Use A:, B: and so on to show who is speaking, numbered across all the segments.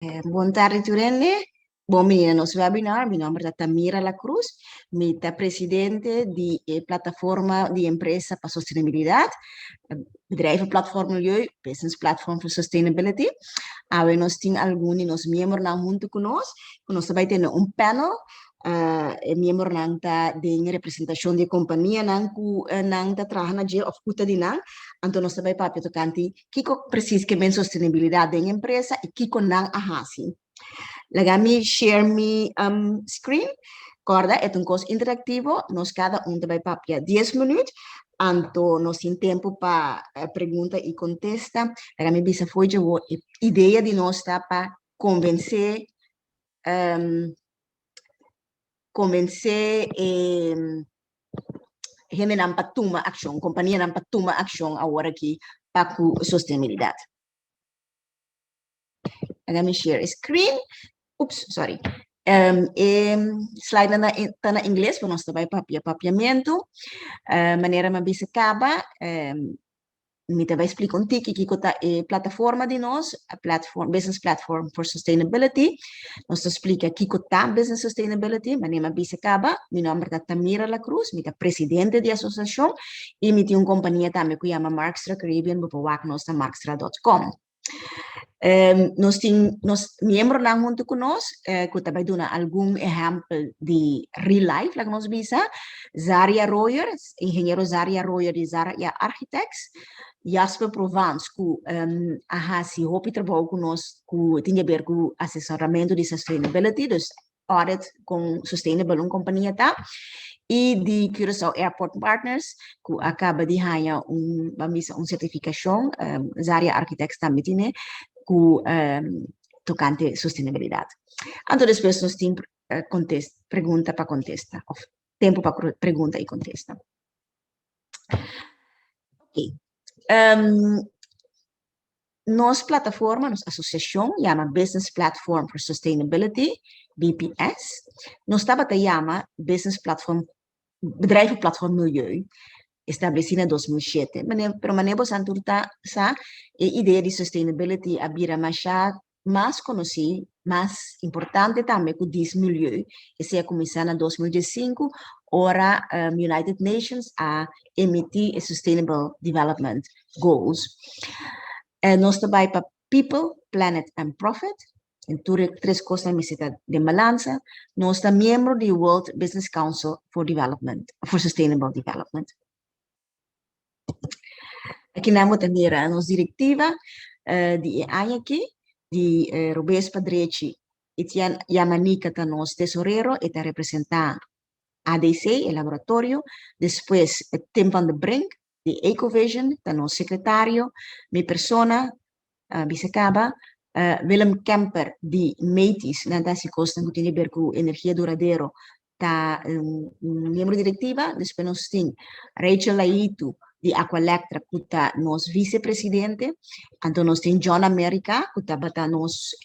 A: Boa tarde, Turene. Bom, menina, nosso webinar, meu nome é 𝗸𝗏𝗏, sou a presidente de plataforma de empresa para sostenibilidade, bedrijvenplatform milieu, business platform for sustainability. Aí nós temos alguns de nossos membros junto conosco, nós também temos panel, membro não está de representação de companhia, não está trabalhando de oculta de não, então nós também para tocante Kiko precisa que bem sustentabilidade da empresa e Kiko não ahasi. Lagami share me screen, corda é curso interativo, nós cada também para 10 minutos, então nós temos tempo para pergunta e contesta. Lagami bisa foi a ideia de nós tá para convencer gente não para tomar ação, companhia não para tomar ação agora aqui para a sustentabilidade. Lagami share screen. Oops, sorry. Slide está na inglês, para nós também papiamento. Maneira mais bisa acaba. Me também explico um tique que é a plataforma de nós, a business platform for sustainability. Nós explica que está business sustainability, maneira bisa acaba. Meu nome é 𝗸𝗏𝗏, me presidente da associação e me tem uma companhia também que chama Markstra Caribbean, para nós na markstra.com. Nós membros lá junto conosco, que também dão algum exemplo de real life, lá que nós visa, Zaria Royer, engenheiro Zaria Royer de Zaria Architects, Jasper Provence, que se houve trabalho conosco, que tinha a ver com assessoramento de sustainability, dus audit com sustainable, uma companhia tá, e de Curaçao Airport Partners, que acaba de ganhar uma certificação, Zaria Architects também tem, tocante sustentabilidade. Então, depois nós temos pergunta para contesta, tempo para pergunta e contesta. Ok. Nossa plataforma, nossa associação, chama Business Platform for Sustainability, BPS. Nós estava a chama Business Platform, bedrijvenplatform milieu, estabelecida em 2007. Pero maneira santurta sa a ideia de sustainability abira mais conhecida, mais importante também que diz milieu. Esse é começando em 2005, ora United Nations a emitir Sustainable Development Goals. Nós trabalhamos para People, Planet and Profit. Em três coisas de balança. Nós somos membro do World Business Council for Development, for Sustainable Development. Aqui nós temos a nossa diretiva de 𝗸𝗏𝗏, de 𝗸𝗶𝗸𝗏, e 𝗸𝗏𝗏 está nosso tesoureiro, e está representando ADC, o laboratório. Depois, Tim van der Brink, de Ecovision, está nosso secretário. Minha persona, Bisacaba, Willem Kemper, de METIS, 𝗸𝗏𝗏 kosta que tem a ver com energia duradoura, está membro diretiva. Depois nós temos Rachel Laito, de Aqualectra, que está nosso vice-presidente. Então, nós temos John America, que está nosso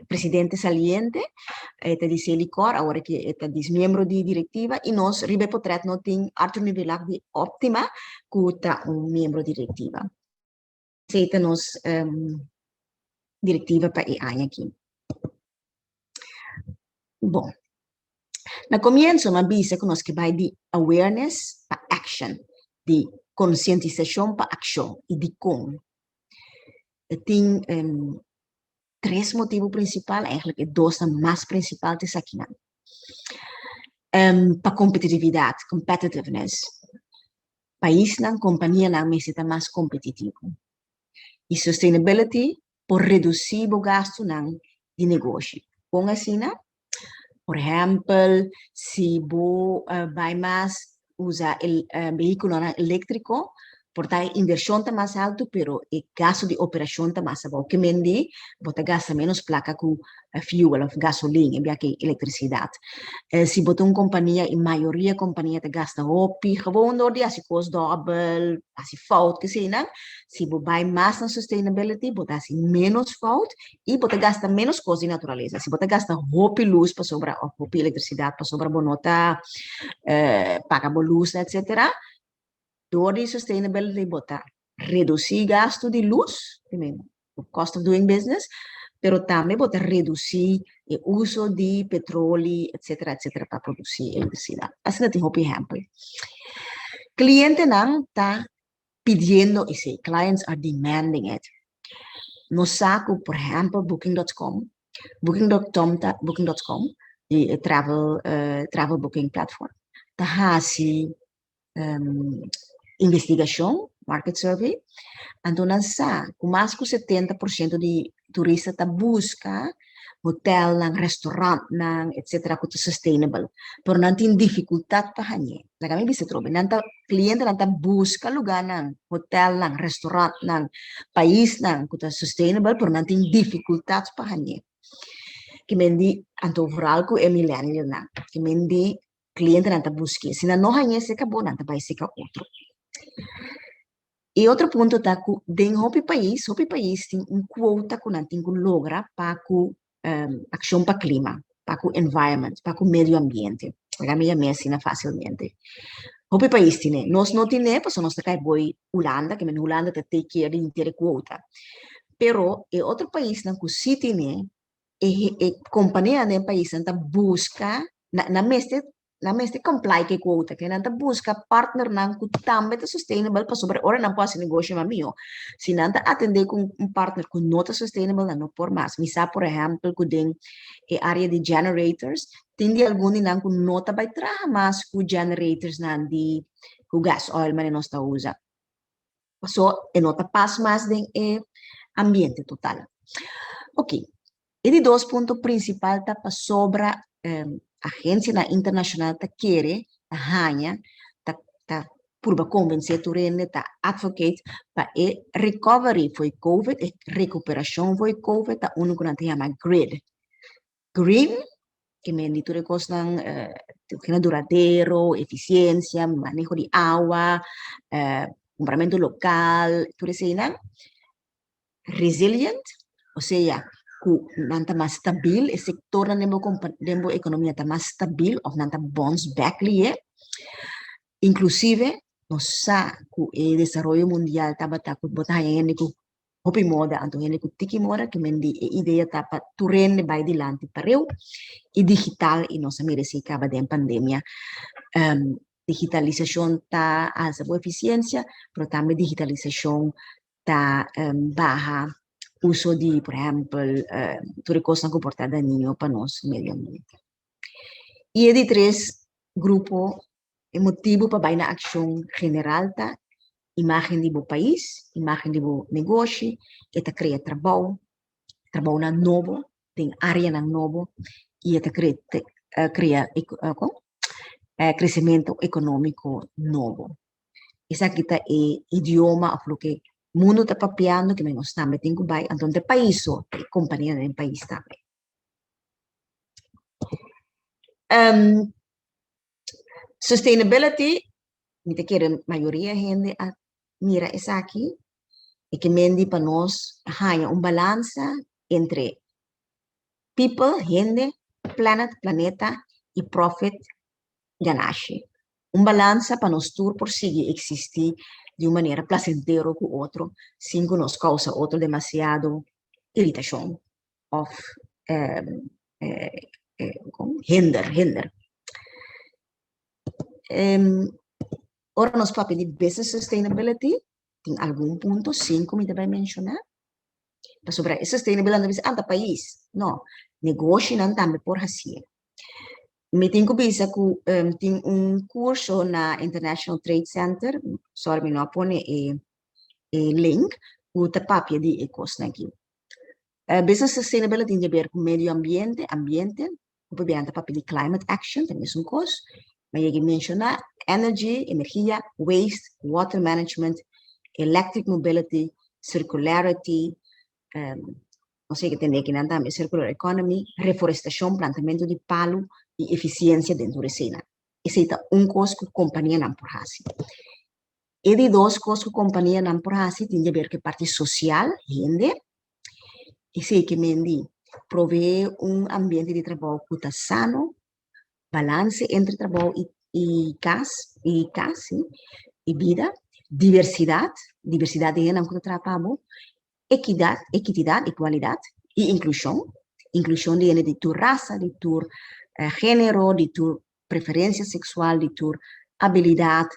A: presidente saliente, está de Selicor, agora que está de membro de diretiva, e nós, Ribe Potret, nós temos Arthur Nivelak de Optima, que está membro diretiva. Essa é a nossa diretiva para a aqui. Bom, no começo, uma visa que nós que vai de awareness para action, de conscientização para ação e de como. Tem três motivos principais, eigenlijk dois mais principais de aqui. Para competitividade, competitiveness. País não, companhia não, mas está mais competitivo. E sustainability, por reduzir o gasto não de negócio. Com assim, por exemplo, se você vai mais usar o veículo elétrico, portanto, a inversão está mais alta, pero o gasto de operação está mais alto. Que mendi, você gasta menos placa com fuel, gasolina, e aqui eletricidade. Se você tem uma companhia, a maioria da companhia gasta hopi, gewoon door die as kost dubbel, as fout que se não. Se você vai mais na sustainability, você has menos fout e você gasta menos coisa de natureza. Se você gasta hopi luz para sobrar, hopi eletricidade para sobrar bonota, paga luz, etc. Door die sustainability botar reduzir gasto de luz, o cost of doing business, pero também pode reduzir o uso de petróleo, etc., para produzir eletricidade. Assim, tem um exemplo. Cliente não está pedindo isso, clients are demanding it. No saco, por exemplo, booking.com, booking.com, the travel booking platform. Tahasi investigação, market survey, então sa, com mais que 70% de turistas tá busca hotel, restaurante, etc., que é sustainable. Pero não tem dificuldade para ganhar. Na kami bisa trobe, nanta cliente nanta busca lugar hotel, restaurante, país, que é sustainable, pero não tem dificuldade para ganhar. Que mendi antovural ku millennial que mendi cliente nanta busca. Se não ganhar, se acabou, nanta vai ser outro. E outro ponto tá que dentro do país tem quota que não tem que logra para ação para clima, para o environment, para o meio ambiente. A minha medicina facilmente. O país tem, nós não temos, porque nós estamos boi Holanda, que a Holanda tem que ter inteira quota. Pero é outro país que sim tem, e companhia do país está busca na mestre comply que quota, que nanta busca partner que também é sustainable para sobre ora não pode negócio mamio. Se nanta atender com partner que não é sustainable, não por mais. Misa, por exemplo, que tem área de generators, tem de algum que não vai trabalhar mais com generators de gas oil, mas não está usa. So, não passa mais de ambiente total. Ok. E de dois pontos principais para sobre agência internacional que quer ganhar, para convencer o rende, advocate para recovery foi COVID, recuperação foi COVID, tá único que se chama grid. Green, que me diz que costan duradouro, eficiência, manejo de água, compramento local, tudo isso, resilient, ou seja, não está mais stabil, o sector da economia está mais stabil, ou não está bounce back ali, inclusive, nós sabemos que o desenvolvimento mundial está botar em que hopi moda, então em que tiki moda, que mendi a ideia está para turene vai dilante para eu, e digital, e nós merece acaba de pandemia, digitalização está alta boa eficiência, mas também digitalização está barra uso de, por exemplo, tudo coisa comportada daninho para nós meio ambiente. E de três grupos, o motivo para ir na ação general tá imagem do país, imagem do negócio, que está criando trabalho novo, tem área novo, e está cria crescimento econômico novo. Essa aqui é o idioma, o que o mundo está papiando, que nós também temos que ir, então, o país, a companhia do país também. Sustainability, me quer a maioria da gente mira Esaki, e que mendi para nós há balança entre people, gente, planet, planeta, e profit, ganache. Balança para nós todos por seguir existir de uma maneira placenteira com o outro, sem que nos causa outro demasiado irritação, ou hinder. Ora, nos papéis de business sustainability, tem algum ponto, 5, me deve mencionar. Para sobre sustainability, não é ante país, não. Negócio não também por assim. Me tenho que pensar que tem curso na International Trade Center, só me não põe link, o papel de ecos aqui. Business sustainability tem a ver com meio ambiente, o papel de climate action, também é curso. Mas eu mencionar energia, waste, water management, electric mobility, circularity, não sei que tem aqui também, circular economy, reforestação, plantamento de palo e eficiência dentro da cena. Esse é curso que a companhia não por assim. E de dois cursos que a companhia não por assim, tem a ver com a parte social, gente, e sei que me prover ambiente de trabalho que está sano, balance entre trabalho e casa, e vida, diversidade de gente que trabalhamos, equidade, igualdade, E inclusão de tua raça, de tua gênero, de tua preferência sexual, de tua habilidade,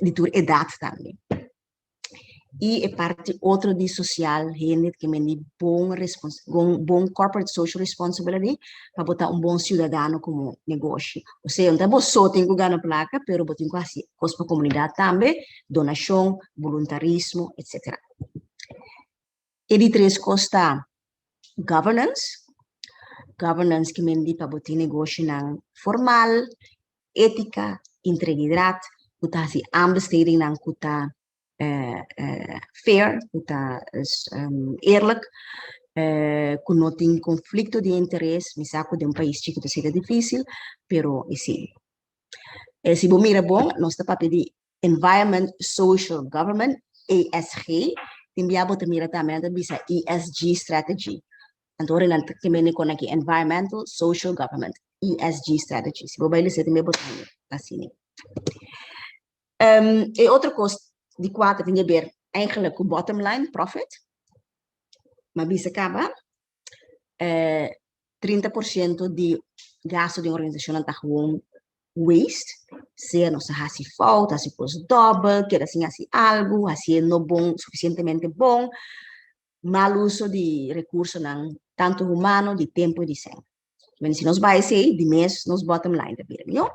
A: de tua idade também. E é parte outra de social, gente que me bom corporate social responsibility para botar bom cidadão como negócio. Ou seja, não só tem que ganhar placa, mas botar quase para a comunidade também, donação, voluntarismo, etc. E de três costa governance que me diz para botar negócio formal, ética, integridade, botar assim, ambesteding não kuta fair, kuta eerlijk, que não tem conflito de interesse, me saco de país chico seria difícil, pero assim. Se você mira bom, nós estamos pedir Environment, Social Government, ESG, enviamos também bisa ESG Strategy. Então, nós temos aqui Environmental, Social Government, ESG Strategy. Se você vai também botar assim. E outra coisa de quatro tem a ver eigenlijk o bottom line, profit, mas bisa acaba 30% de gasto de uma organização está com waste, se não se faz falta, se pôs double, quer assim algo, assim não bom, suficientemente bom, mal uso de recursos tanto humano, de tempo e de sangue. Mas se nós vai ser de mês, nos bottom line da vida, não?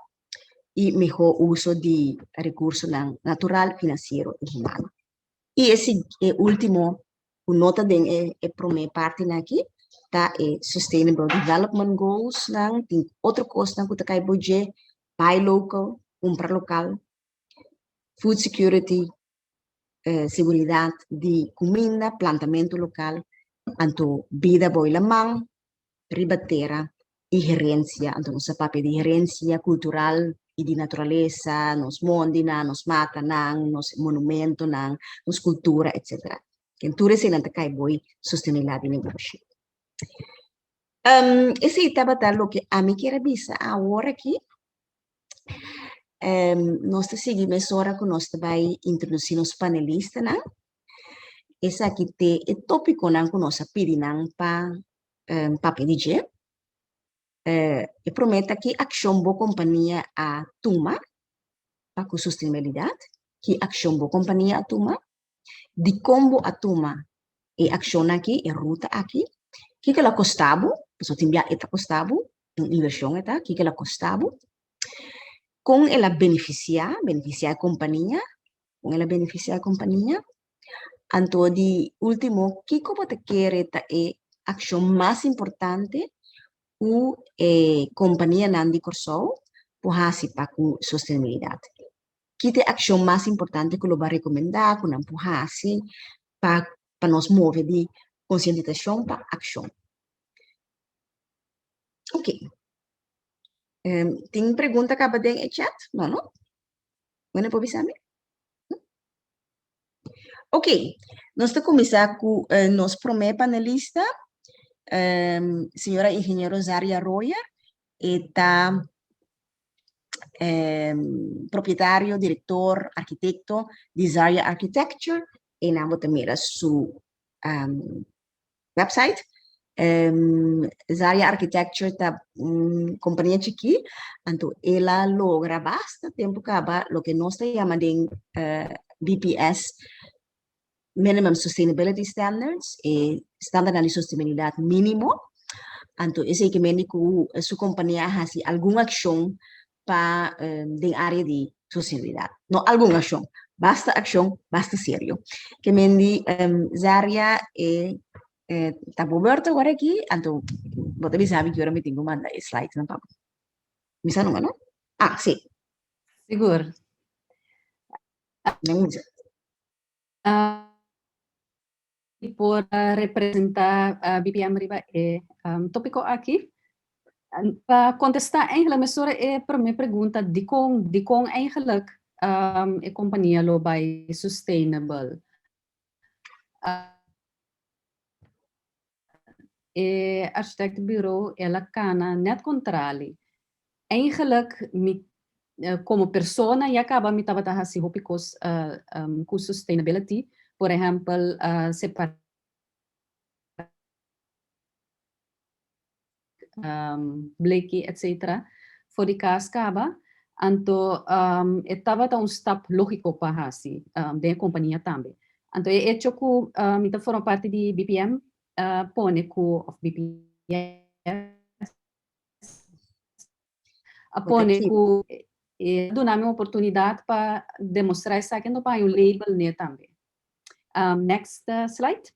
A: E melhor uso de recursos natural, financeiro e humano. E esse último, o nota de para minha parte aqui, tá? Sustainable Development Goals, tem outra coisa que tá budget, buy local, comprar local, food security, segurança de comida, plantamento local, anto vida boa mão, ribatera e gerência, anto nossa papel de gerência cultural e de natureza, nos mondi, nos mata, nos monumento, nos cultura, etc. Que tudo isso não cai boi sustentabilidade de negócio. Esse estava o que a mim queira bisa agora aqui. Nós seguimos agora que nós vai introduzir os panelistas, né? Esse aqui tem o tópico que nós pedimos para pedir. Eu prometo que ação boa companhia a tuma para com sustentabilidade, que ação boa companhia a tuma, de como a tuma e ação aqui, e ruta aqui, que ela costava, pessoal tem bia eta costava, inversão eta, que ela costava, com ela beneficiar a companhia, com ela beneficiar a companhia, então de último, que como te quer eta é ação mais importante o companhia Nandi Corso puhasi para com sustentabilidade. Que é a ação mais importante que eu vou recomendar, que não puhasi para nos mover de conscientização para ação. Ok. Tem pergunta que acaba de chat? Não? Bueno, pode saber? Ok. Nós vamos começar com nosso primeiro panelista, senhora engenheira Zaria Royer, está proprietário, diretor, arquiteto de Zaria Architecture, e nós também su website. Zaria Architecture está companhia chiqui, então ela logra bastante tempo acaba lo que nós chamamos de BPS Minimum Sustainability Standards, standard de sustentabilidade mínimo. Então esse que me que sua companhia faz alguma ação para a área de sustentabilidade. Não alguma ação, basta sério. Que me diz Zaria está aberto agora aqui, então você sabe que eu me tenho que mandar slides, não, Pablo? Me sabe não? Ah, sim.
B: Seguro.
A: Não usa.
B: Por representar a BPM Riba tópico aqui. Para contestar eigenlijk, mesura para minha pergunta de com eigenlijk a companhia lo by sustainable. Architect bureau ela cana net contrali. Eigenlijk como persona e acaba me tava hasi hopikos com sustainability, por exemplo, separar bleki, etc. Voor die kaaskaba. Anto, estava um step lógico para assim, da companhia também. Anto, é hecho que mita forma parte de BPM, pone que of BPM, pone que dá uma oportunidade para demonstrar isso aqui no pai o label né também. Next slide.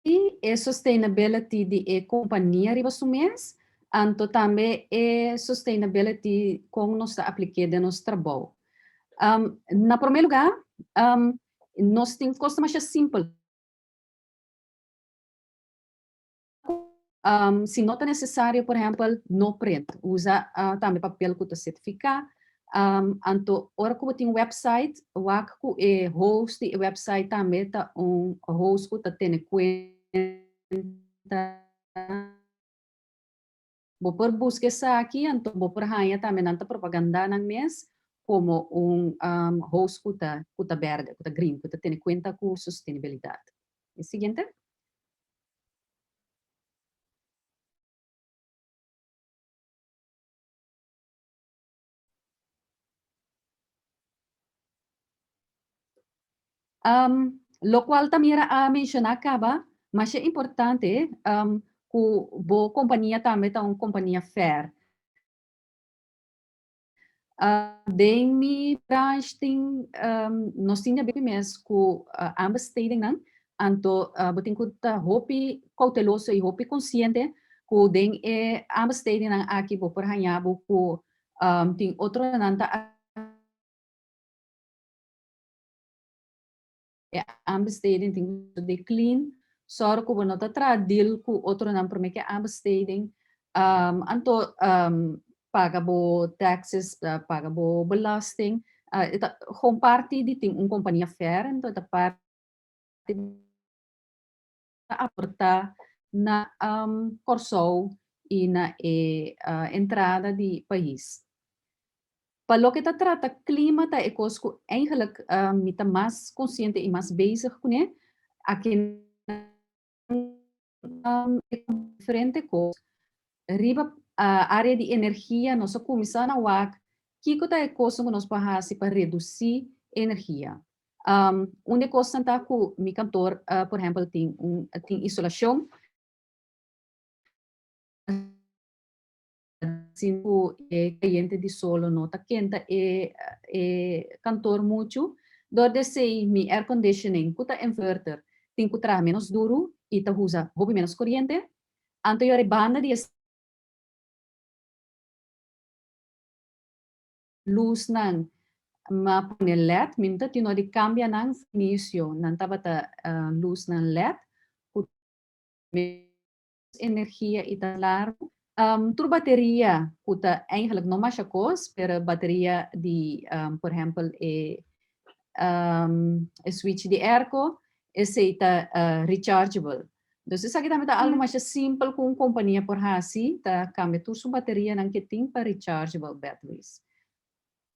B: E sustainability de companhia ribasumés, anto também é sustainability com nós aplique de nosso trabalho. Na primeiro lugar, nós temos coisa mais simples. Se não é necessário, por exemplo, no print, usa também papel que está certificado. Anto, ora que tem um website, o que é host e website também tá host que está tendo conta. Vou por busca aqui, então vou por raia também nanta propaganda nang mês como host que está verde, que está green, que está tendo conta com sustentabilidade. E seguinte. Lo qual também era mencionar acaba, mas é importante que a companhia também é uma companhia fair. Den mi branch tem nós tinha bem mesmo que ambas steden não, anto botin que tá hopi cauteloso e hopi consciente que den ambas steden não aqui por hanhar que tem outro nanta aanbesteding de clean, zorg que we not deal ku outro não permite aanbesteding, anto paga bo taxes, paga bo belasting, gewoon parte die ting een companhia fair, então da parte aportar na corso e na entrada de país. Para lo que está trata clima tá é coisa que eigenlijk me tá mais consciente e mais bezig com né aqui é diferente coisa riba a área de energia nós começamos a WAC Kiko tá é coisa que nós fazemos para reduzir energia onde coisa tá com mi cantor por exemplo tem isolação cinco cliente de solo nota quenta cantor muito donde sei mi air conditioning kuta inverter tem que trazer menos duro e ta usa hobby menos corrente anto yore banda de luz nang ma panel LED minta tino di cambia nang finisio nan tabata luz nang LED energia e ta largo tur bateria kuta eigenlijk não mais coisa pero bateria de por exemplo switch de airco esse está rechargeable então isso aqui também tá algo mais simples com companhia por assim tá cambia tu sua bateria não que tem para rechargeable batteries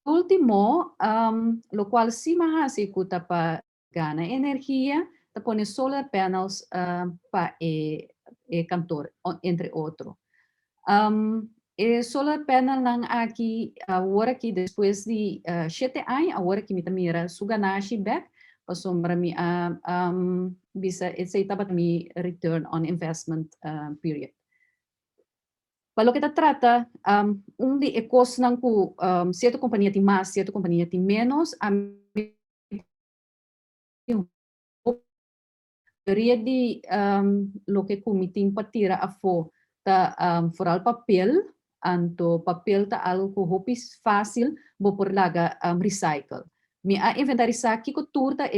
B: último lo qual se mais assim kuta para gana energia tá pone solar panels para cantor entre outro solar panel nang aqui agora que depois de 7 anos agora que me mira suganashi back passou para mim bisa esse estava me return on investment period Pelo que trata de ecos nang ku certa companhia tem mais certa companhia tem menos a maioria de lo que comitim para tirar a fo ta foral papel anto papel ta algo que hopis fácil bo por laga recycle mi a inventarizar que turta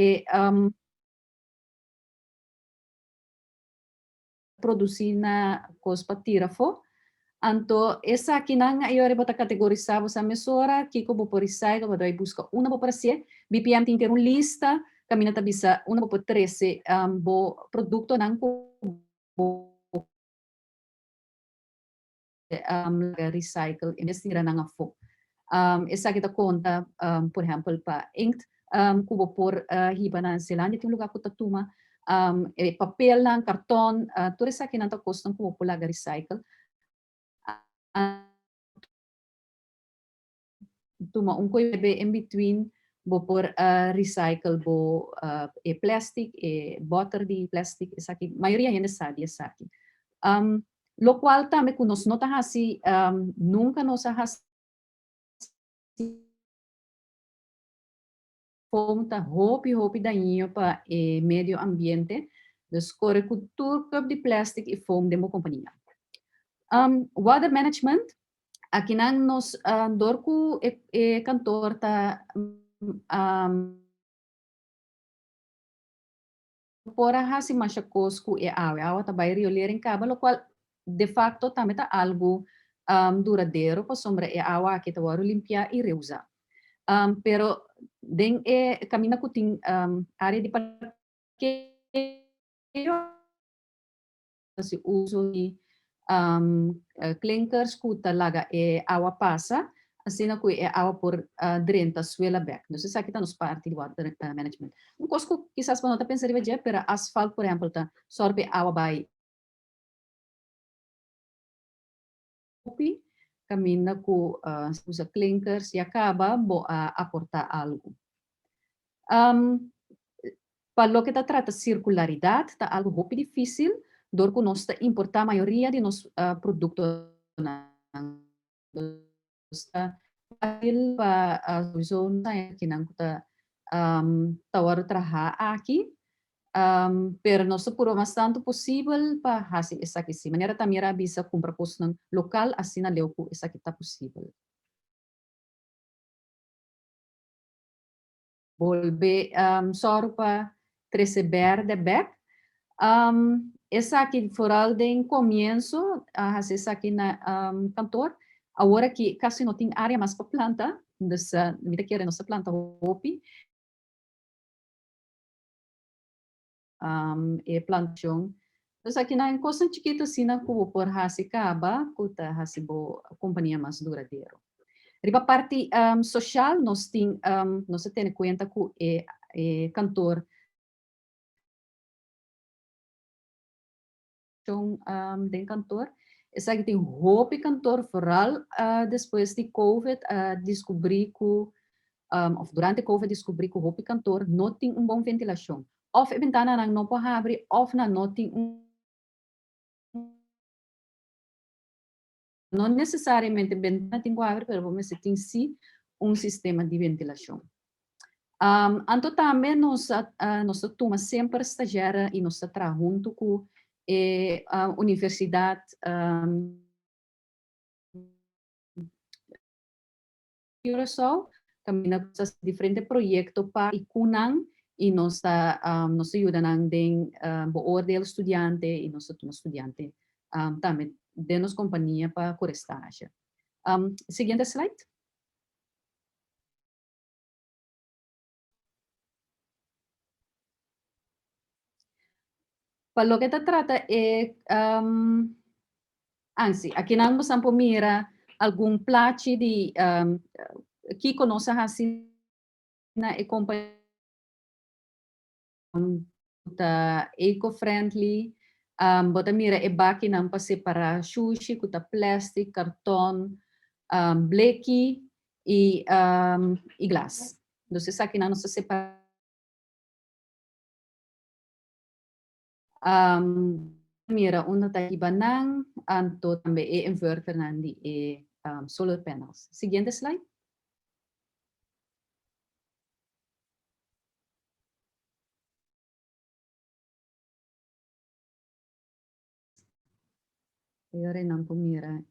B: produzir na cos para tirar fo anto essa aqui não eu bota categorizar essa mesura que bo por recycle bo dai busca uma bo para ser BPM tem ter uma lista caminha ta bisa uma bo 13 bo produto nang bo recycle investira nang afo Essa kita conta, por exemplo, para inkt, kubo por hiba na Zelândia, tem um lugar que tá tuma, papel, cartão, tudo isso aqui não tá custando kubo por laga recycle. Tuma coisa in between bo por recycle bo plastic butter di plastic Esaki maioria ainda sabe Esaki lo qual também que nós não tá assim nunca nós assim ponta hopi dainho para medio ambiente descorre cultura de plastic e foam de uma companhia water management aqui nang nos dorku kantor ta pora hasi machacosco e awa ta bayri olheren caba lo qual de facto também tá algo duradouro para sombra e awa que tá waro limpia e reusar pero den camina kuting área de parqueio se uso de clinkers kuta laga awa passa assim na que awa por drenta suela back. Não sei se aqui tá nos parte de water management. Um cosco quizás para não tá pensando de pero asfalto por exemplo tá sorbe awa by kopi camina com usa clinkers e acaba bo aportar algo. Para lo que trata circularidade, tá algo muito difícil, dor que nós importar a maioria de nos produtos fácil para a zona que não está tawar trabalhar aqui, pero nós por mais tanto possível para fazer essa aqui sim, maneira também era bisa comprar coisa local assim na leu que essa aqui está possível. Volver só para receber de back. Essa aqui foral de começo, essa aqui na cantor, agora que quase não tem área mais para planta, dessa, me quer nossa planta hopi, e plantação. Então aqui na coisa chiquita assim na cubo por hasi caba, kuta hasi bo companhia mais duradouro. Riba parte social nós tem nós tem conta com cantor den cantor. Essa que tem hope cantor foral depois de COVID descobri que of durante COVID descobri que hope cantor não tem bom ventilação. Of a ventana não pode abrir, of na não tem não necessariamente ventana tem que abrir, mas tem sim sistema de ventilação. Então também nós toma sempre estagiária e nós trabalhamos junto com universidade Curaçao, caminha com diferentes projetos para ikunan e nós ajudamos em beoordeel estudante e nós toma estudante também demos companhia para corestagem. Seguinte slide. Para lo que se trata aqui não vamos mira algum plache de Kiko não sabe assim na companhia eco-friendly, bota mira baki não para separar sushi, kuta plastic, cartão, bleque e glass. Então se aqui não se separa mira una tahiba nang anto tambe inverter nandi solar panels. Siguiente slide. Ayore nang pumira.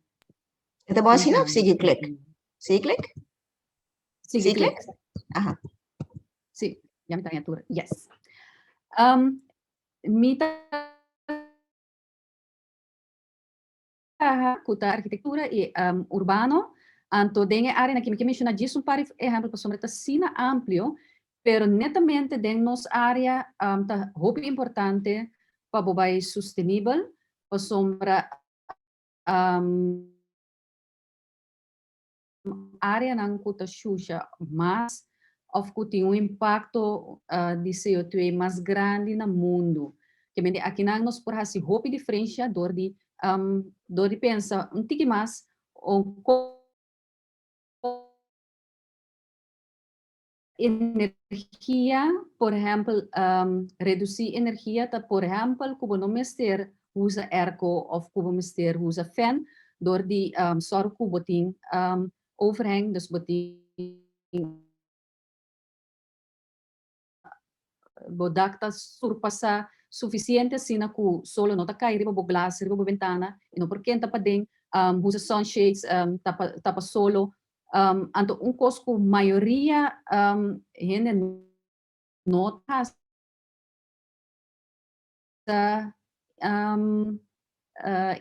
A: Kita bawa sini, sige klik. Sige klik?
B: Sige klik.
A: Aha.
B: Sí, ya me tenía tur. Yes. Mita kuta arquitetura e urbano, anto dengue área na que me menciona disso para exemplo para sombra sina amplio, pero netamente den nos área tá muito importante para bobai sustentável, para sombra área não kuta xuxa mais of kuti impacto de CO2 mais grande no mundo. Que mende aqui não nos por hasi hope diferença dor de pensa tique mais o energia, por exemplo, reduzir energia, tá, por exemplo, como não mister usa airco of como mister usa fan, door die zorg hoe boting overhang, dus boting bodakta surpassa suficiente sina ku solo nota cai riba bo glass riba bo ventana e no porque tapa ding usa sunshades tapa solo anto un cosco maioria hene notas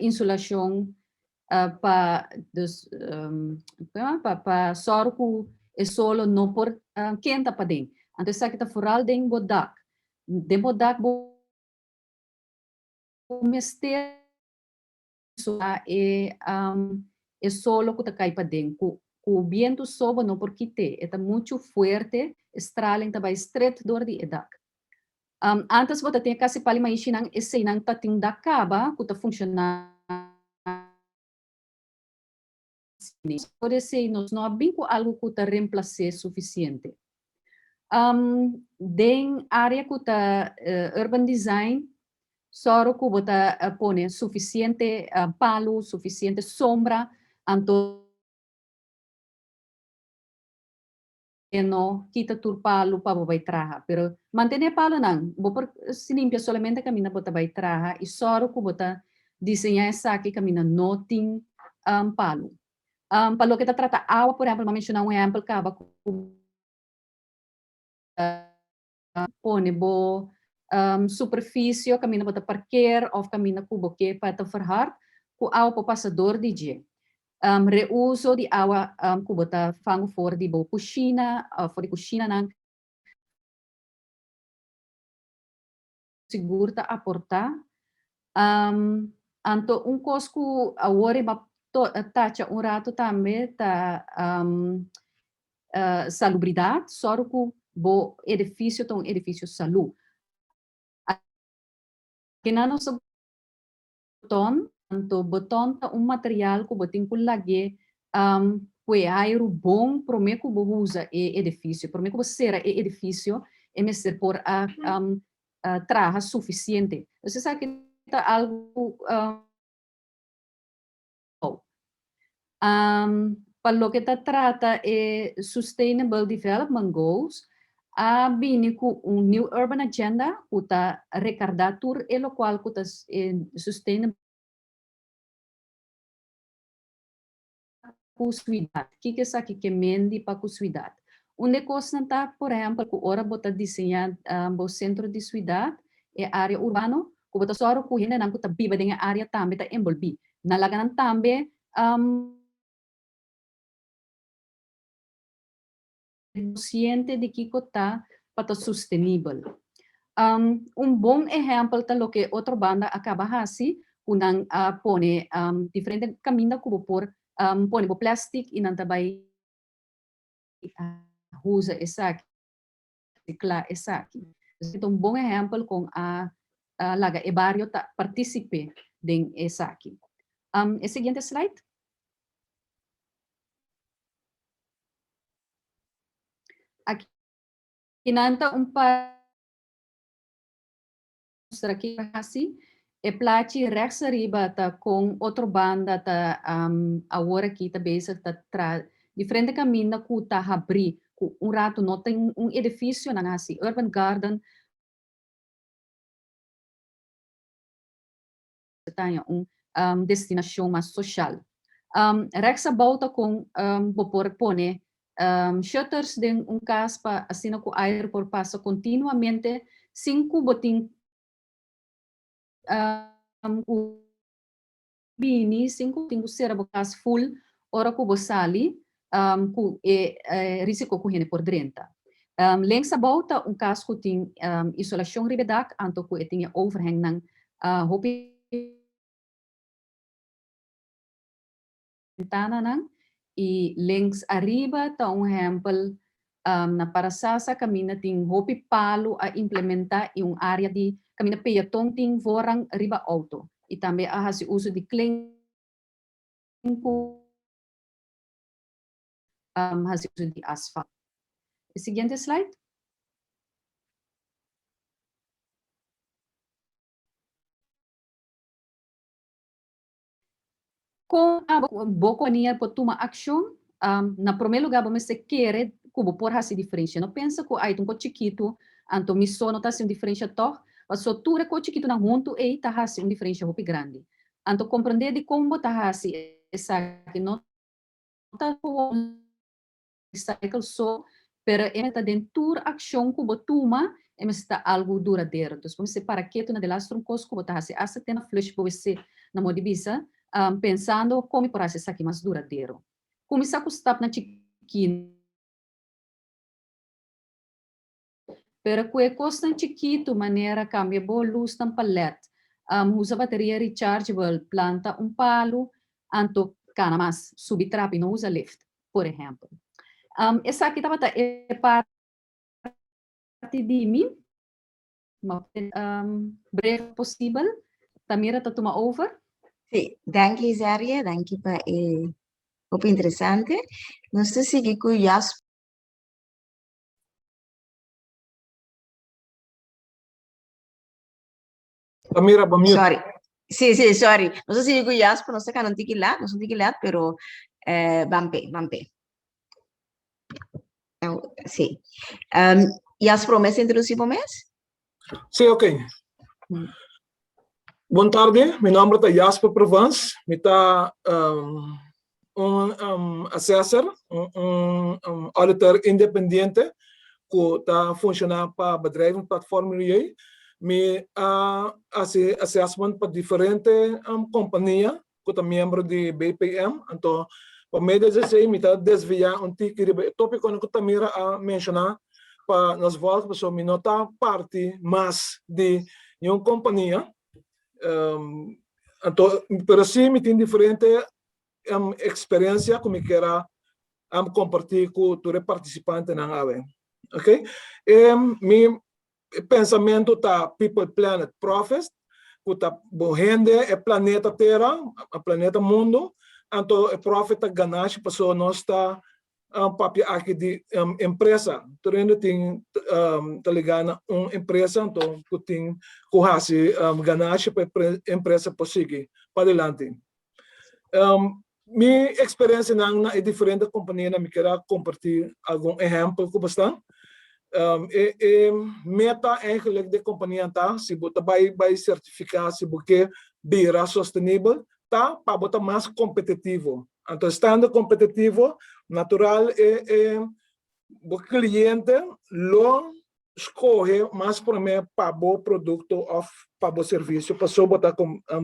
B: insolação pa dus pa sorku e solo no por kenta pa ding anto sa kita foral ding bodak de bodak bo mester e solo kuta kai pa ding ku viento sobo no por kite eta muito fuerte estraling ta ba straight dor di edak antes você tinha kasi pali mai sinang esei nang tating dakaba kuta funcionar pode ser nos não binco algo kuta reemplacer suficiente den área kuta urban design soro ku bota pone suficiente palo suficiente sombra anto no kita tur palo pa bobai traha pero mantener palo nang bo por se limpia solamente camina bota bai traha e soro ku bota desenhar Esaki camina noting palo palo que trata água por exemplo vamos mencionar exemplo caba pone bo superfície camina bota parqueer of camina cubo que para te verhard ku água po passador de dia reuso di água ku bota fango for di bo kusina for di kusina nang segura aportar anto un cosco awori ba tacha un rato também ta salubridade sorku bo edifício tom edifício salu que na nosso boton ta un material ku botin ku lage que airo bom pro me ku bo usa e edifício pro me ku sera e edifício e me ser por traja suficiente você sabe que tá algo para lo que trata Sustainable Development Goals, bini ku new urban agenda kuta recardatur e lo qual kuta sustainable kusuidad. Kike sa kike mendi pa kusuidad. Unde costa por exemplo, ku ora bota desenhar bo centro de cidade e área urbano, ku bota soro ku hina nang kuta biba dengan área tambe ta envolvi. Nalaganan tambe consciente de Kiko tá para sustentável. Bom exemplo tá lo que outra banda acaba assim, kunang pone diferente caminho como por pone bo plastic e não também usa Esaki, cicla Esaki. Então bom exemplo com laga e barrio tá participe den Esaki. E seguinte slide. Aqui nanta mostrar aqui assim e placi rechts arriba tá com outra banda tá agora aqui tá beza tá diferente caminho que tá abrir rato não tem edifício na assim urban garden tá destinação mais social rechts volta com por pone shutters de caspa assim que o air por passa continuamente 5 botin bini 5 tingu sera bokas full ora ku bosali ku risiko ku hene por drenta. Lengsa bauta caso ku ting isolação ribedak anto ku etinga overhang nang hopi ventana nang E links arriba está exemplo na parasasa camina tem hopi palo a implementar em área de camina peatong tem vorang riba auto. E também há o uso de clínco, há o uso de asfalto. Seguinte slide. Com a boconia por tomar ação, na primeiro lugar, vamos querer como por essa diferença. Não pensa que aí um chiquito, então missão não está sendo diferença toh, mas só tu com chiquito na junto e está assim uma diferença muito grande. Então compreender de como está assim essa que não está cycle só, pero está dentro ação que tuma, está algo duradouro. Então vamos separar que tu na delastro coisa que está assim, essa tem na flash para você na modibisa. Pensando como por essa aqui mais duradouro. Como isso custa na chiquinho, pero que custa chiquito maneira cambia boa luz na palete, usa bateria rechargeable, planta palo, anto cana mais subtrape não usa lift, por exemplo. Essa aqui estava parte de mim, breve possível, Tamira está toma over.
A: Sì, danke Isaria, danke Pak. Muito interessante. Não sei se Kiko Yas.
C: Tamira, mute.
A: Sorry. Sì, sì, sorry. Non so se Kiko Yas, non so che non tiki lá, non so tiki lá, però vampe. Sì. Yas promessa introduzir por mês?
C: Sí, ok. Boa tarde, meu nome é 𝗸𝗶𝗸𝗶𝗹𝗶, eu sou assessor, auditor independente, que está funcionando para bedrijven platform milieu. Me assessment para diferentes companhias, que está membro de BPM. Então, para meio de esei, me está desviar tique de tópico que está mira a mencionar para nós voltas, pessoal, me nota parte mais de uma companhia. Então, pero sim, me tem diferente experiência que me quero compartilhar com todos os participantes na AVE. Ok? Meu pensamento está People, Planet, Profit, que está gente é planeta Terra, o planeta Mundo, então o Profit é ganância, pessoa nós está papel aqui de empresa, tudo tem tá ligado uma empresa, então que tem corrase ganância para empresa prosseguir para adelante. Minha experiência na é diferente da companhia, me quero compartilhar algum exemplo que bastante. Meta eigenlijk de companhia tá, se botar vai certificar se porque vira sustentável, tá para botar mais competitivo. Então, estando competitivo, natural o cliente lo escolhe mais para o produto ou para o serviço, para só botar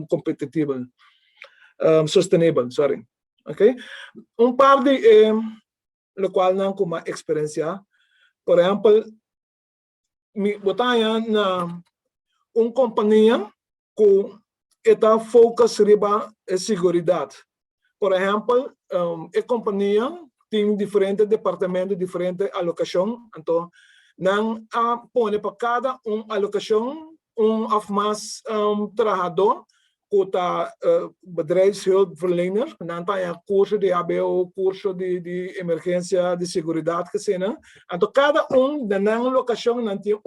C: competitivo, sustentável, sorry. Ok? Par de lo qual não com uma experiência, por exemplo, me botar na companhia que está focus riba seguridade. Por exemplo, a companhia tem diferentes departamentos, diferentes alocações, então, não põe para cada alocação of mais trabalhador, que está bedrijfshulpverlener, não tem curso de ABO, curso de emergência de segurança, que seja, então, cada da locação não tem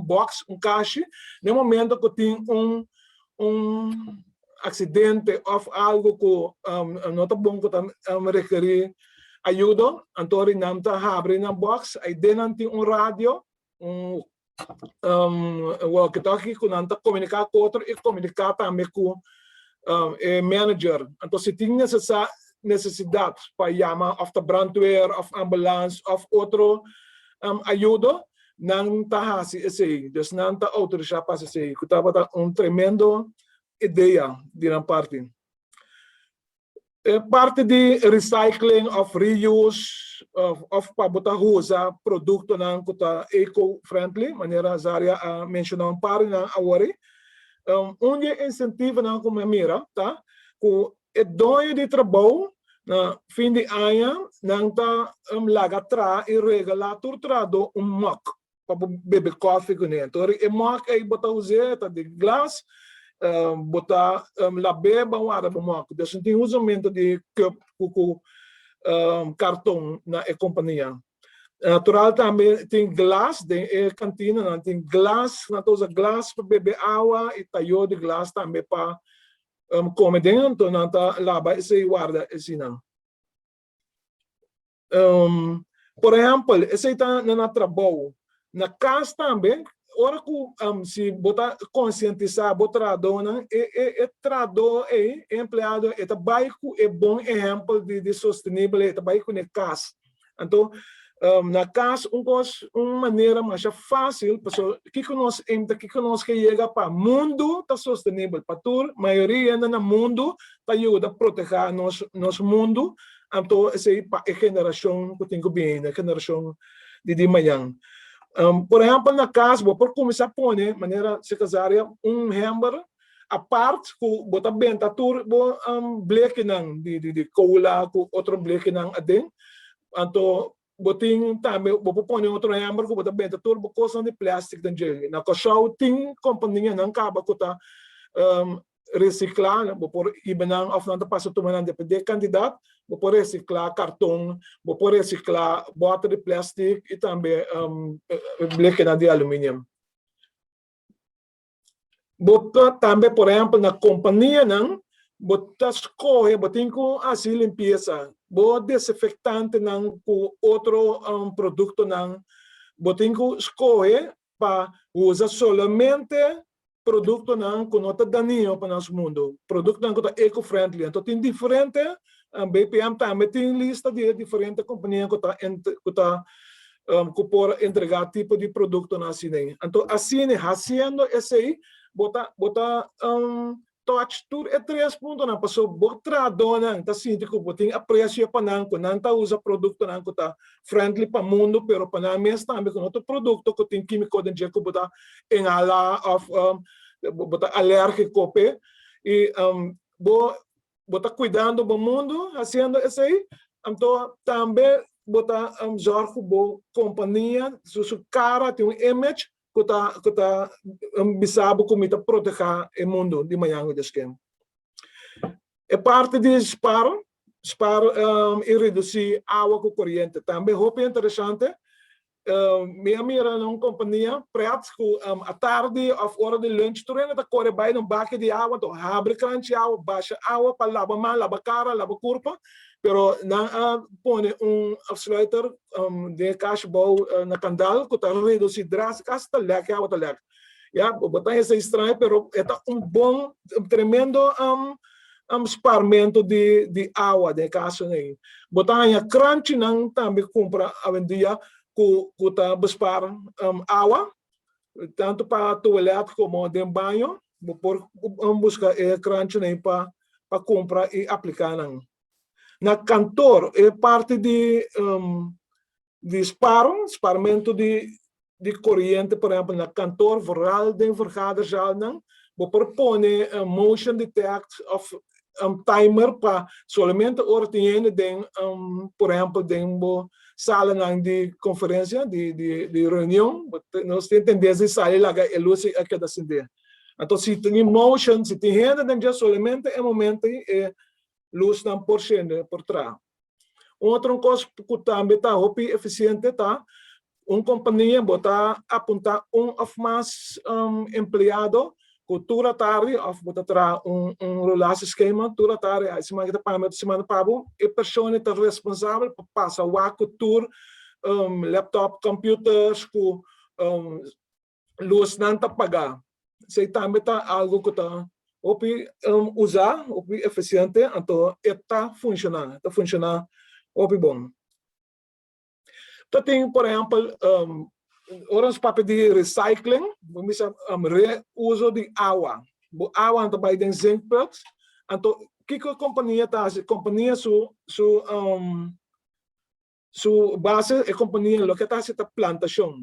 C: box, caixa, no momento que tem acidente ou algo que não está bom que requerir ajuda, então não está abrindo a box, aí dentro tem rádio, walkie-talkie que não está comunicar com outro e comunicar também com o manager. Então se tem necessidade para chamar of the brandweer, of ambulance, of outro ajuda, não está assim, esei, dus não está autorizado para esei, que estava tremendo ideia de uma parte. Parte de recycling of reuse of para botar usar produto não que está eco-friendly, maneira Zaria a mencionar par na awari. Onde incentivo não como mira, tá? Com o dono de trabalho, na fim de ano, não tá laga tra e regala turtrado mock para beber café com ele. Então, o mock aí botar useta de glass, botar la beba um árabe mock. Então, tem usamento de cartão na companhia. Natural também tem glass, tem cantina, não tem glass, não usa glass para beber água e taio de glass também para comer dentro, não tá lava esse guarda esse não. Por exemplo, esse tá na trabalho, na casa também, ora que se botar conscientizar, botar dona, trador empregado, é também bom exemplo de sustentabilidade, também com a casa. Então na casa, uma maneira mais fácil, pessoal, que nós que chega para o mundo tá sustentável, para a maioria no mundo tá ajuda a proteger nosso mundo, então essa é a geração que tem que vir, a geração de amanhã. Por exemplo, na casa, vou começar a pôr, de maneira secundária, hamburger, a parte que botar bem, tá tudo, bleque não, de cola, com outro bleque não, adem, então botin também vou pôr outro hamburger botar bem tudo por causa de plástico também na coxão tem companhia não acaba com tá reciclar vou pôr ibenang of não passo tuma depende candidato vou pôr reciclar cartão vou pôr reciclar bota de plástico e também bleque de alumínio botar também por exemplo na companhia não botar escorre botin com assim limpeza bo desinfectante não com outro produto não botem que escolher para usar somente produto não com nota daninho para nosso mundo produto não que é eco-friendly então tem diferente BPM também tem lista de diferentes companhias que tá que por entregar tipo de produto na assim então assim fazendo esse aí botar touch tudo é 3 pontos na pessoa botar dona tá sinto que botem aprecio para não tá usa produto não que tá friendly para mundo pero para não mesmo também com outro produto que tem químico dentro que botar em ala of botar alérgico e botar cuidando do mundo fazendo isso aí então também botar jorge bo companhia sua cara tem image que tá bisabo como está proteger o mundo de manhã do esquema. É parte de sparo e reduzir água com corrente. Também roupa interessante. Minha mira numa companhia, preto à tarde, à hora de lunch, tu ainda corre bem num baque de água, tu abre crante água, baixa água para lavar mão, lavar cara, lavar corpo. Pero não põe afsluiter de caixa na candal que está reduzir drástica hasta leque água leque. Já botar esse estranho, pero é bom tremendo esparmento de água de caixa aí. Botar a crunch não também compra a vendia que está buscar água tanto para toalete como de banho, por buscar crunch aí para comprar e aplicar não. Na cantor é parte de esparamento de corrente, por exemplo, na cantor rural de envergadura já não, vou propor motion detect of timer para somente ordem de por exemplo de sala de conferência de reunião, nós tendência sair lá a luz a cada acender. Então se tem motion, se tem renda dentro somente é momento luz não por cento por trás. Outra coisa que também está eficiente tá, companhia botar apontar of mais empregado que toda tarde of botar relação esquema toda tarde a semana que para semana para e pessoa está responsável por passar o tour laptop computers que luz não está pagar. Isso também está algo que está usar, eficiente, então está funcionando, bom. Então tem, por exemplo, os papéis de recycling, vamos dizer, reuso de água. A água também tem zinc, então, que companhia está? Companhia sua base é companhia que está plantação.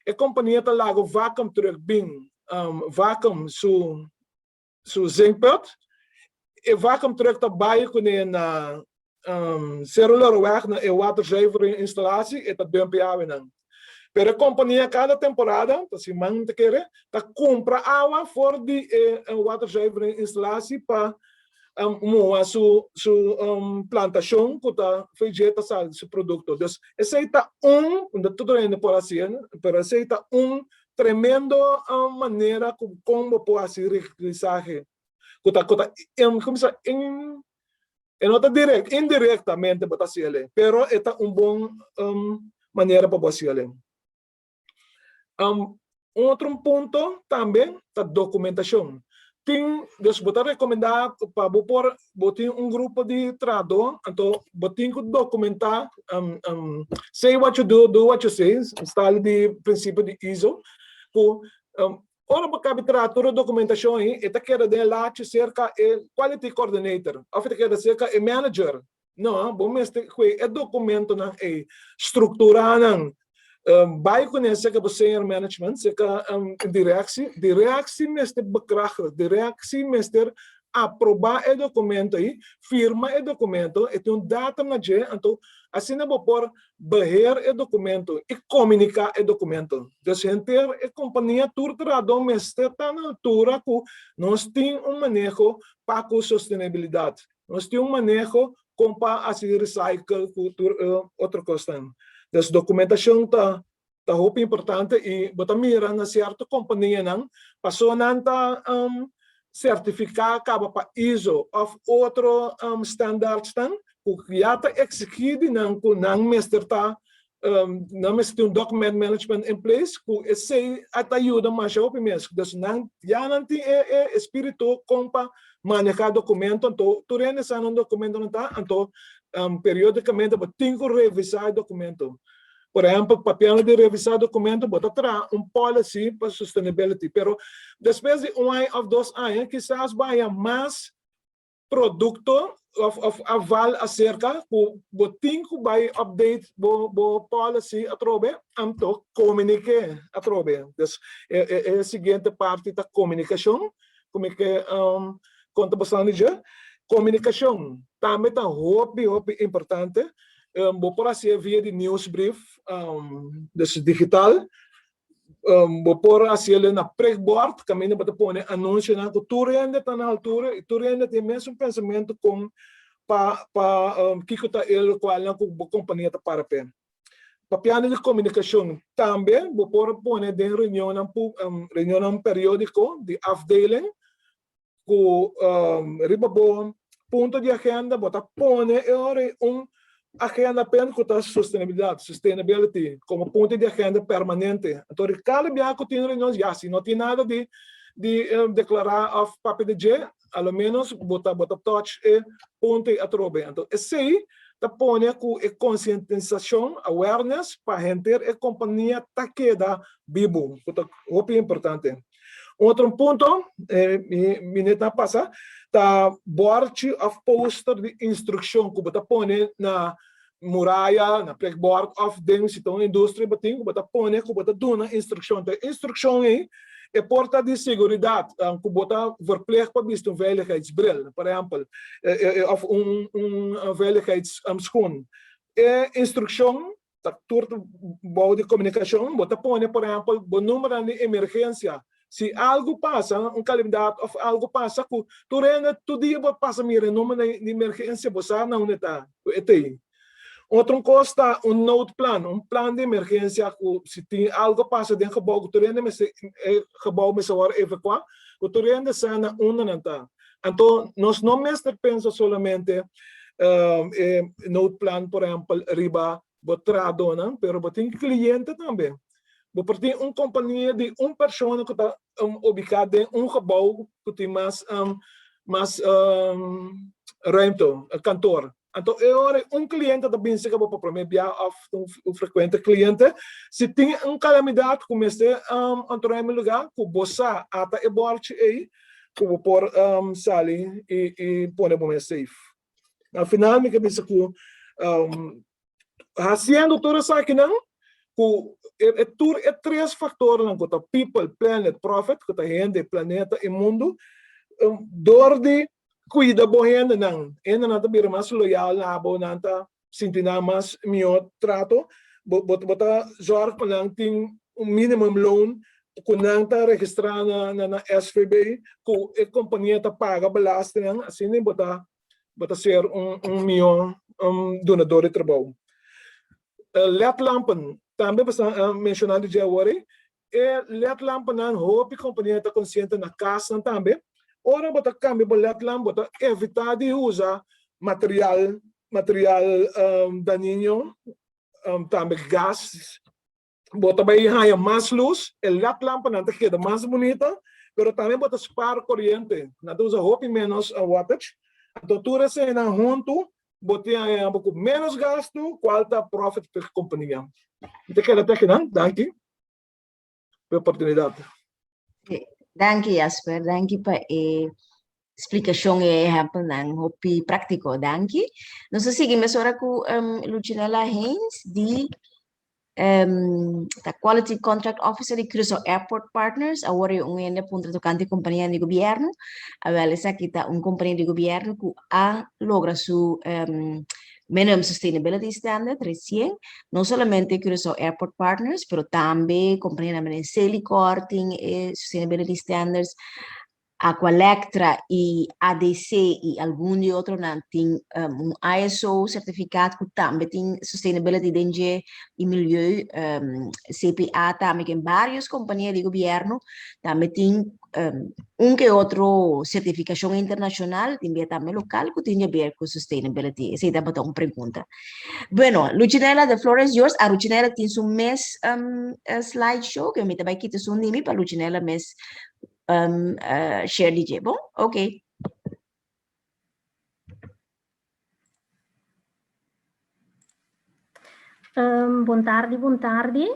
C: A companhia está lá o vacuum truck bin, vacuum su zinc e vacuum truck tá baio com na celular weg na waterzuivering installatie eta BMPA nan. Pero a companhia cada temporada, se manda querer, tá compra água for de waterzuivering installatie para moa su plantação que tá feita seu produto. Então, esse aí tá tudo ainda por assim, pero esse aí tá tremendo maneira como pode ser reciclagem. Como se não está indiretamente para fazer, pero é bom maneira para fazer. Outro ponto também a documentação. Dus botar recomendar para botar grupo de tradutor, então botar que documentar, say what you do what you say, style de princípio de ISO, ora para capturar toda a documentação aí, eta quer de lá cerca quality coordinator, ou quer cerca manager, não, bom mestre é documento na estrutura não. Bij conhecer que você é management, se que direção mestre bekrachten, direção mestre aprovar o documento aí, firma o documento, e tem data na dia, então assim não vou por beheer o documento e comunicar o documento. Então, gente, a companhia turtrador mestre está na altura que nós temos manejo para a sustentabilidade, nós temos manejo para a recycle, outra coisa. Dus documentação tá muito importante e bota mira na certa companhia não passou não tá certificar acaba para ISO of outro standards não porque já tá exigido não com não mestre tá não mestre document management in place com esse ajuda mais ao mesmo dus não já não tem espírito compa manejar documento então tu renes um documento não tá então periodicamente tem que revisar o documento. Por exemplo, papel de revisar o documento, bota atrás policy para sustainability. Pero depois de ano ou 2 anos, quizás vai mais produto of aval acerca, tem que vai update o policy atrobe, então comunique atrobe. Então, é a seguinte parte da comunicação, como é que conta bastante já. Comunicação também está muito importante. Vou por assim via de newsbrief, digital. Vou por assim na pré-board, caminho para pôr anúncio na que tu ainda está na altura e tu ainda tem mesmo pensamento com para Kiko está ele qual a companhia está para pé. Papel de comunicação também vou por pôr de reunião periódico de afdeling com ribabo ponto de agenda, botar pone agenda pen com a sustentabilidade, sustainability, como ponto de agenda permanente. Então, cada dia que tem reuniões, já se não tem nada de declarar of papel de G, ao menos botar touch e ponto a trobe. Então, esse tá pone com conscientização, awareness para gente e companhia tá queda vivo, muito importante. Outro ponto, minha passa, tá board of poster de instrução que você põe na muralha, na blackboard of them, se estão na indústria, você põe que você dá instrução. Então, instrução é porta de segurança, que você verplicht para visto veiligheidsbril, por exemplo, of veiligheidsschoen. Instrução, tá turto bouw de comunicação, você põe, por exemplo, o número de emergência. Se algo passa, calamidade ou algo passa, tu dia passa mira número de emergência, você não está. Outro costa note plan, plano de emergência, se tem algo passa dentro do gebouw, tu rende gebouw met z'n evacuar, tu rende sana não está. Então, nós não mestre pensa solamente note plan, por exemplo, riba, botrado, não, pero tem cliente também. Porque tem companhia de pessoa que está ubicada em gebouw que tem mais ruimte, kantoor. Então, cliente também se acaba para mim, frequente cliente, se tem calamidade, como este lugar, que você ata e borte aí, que vou pôr sali e pôr no safe. Afinal, me cabeça que haciendo tudo isso aqui não, é 3 fatores, que people, planet, profit, que está gente, planeta e mundo, door de cuida bohenda nang ena nata bira mas loyal na abo nanta sintina mas miot trato bota zorg panang ting minimum loan kunang ta registrar na SVB ku e companhia ta paga belasting assim bota ser mio donador de trabalho. LED-lampen também basta mencionado de agora e LED-lampen nan hope companhia ta consciente na casa também. Ora bota cambio para LED-lamp bota evitar de usar material daninho também gás bota vai ganhar mais luz, o LED-lamp não te queda mais bonita, pero também bota spar corrente, não te usa hope menos wattage, então tudo isso na junto, bota um pouco menos gasto, qual tá profit para a companhia. Então quero até que não, danke pela oportunidade.
A: Danke Jasper, danke pa explicação e exemplo ng hopi prático, danke. Nós seguimos agora com Lucinela Haynes de the Quality Contract Officer de 𝗀𝗲𝗀𝗏 Airport Partners, agora é uma ponta tocante companhia de governo, a Esaki está companhia de governo que logra su Minimum Sustainability Standard recién, não somente 𝗀𝗲𝗀 Airport Partners, pero também companhia de 𝗲𝗀𝗀𝗏𝗏 Sustainability Standards, Aqualectra e ADC e algum de outro não tem ISO certificado que também tem Sustainability Danger e Milieu, CPA também tem várias companhias de governo, também tem que outro certificação internacional, também local que tem a ver com Sustainability. Essa é uma pergunta. Bueno, Lucinela, the floor is yours. A Lucinela tem seu mês slideshow, que eu me também quito seu nome para Lucinela mês share DJ. Bom, ok.
D: Buon tardi, buon tardi.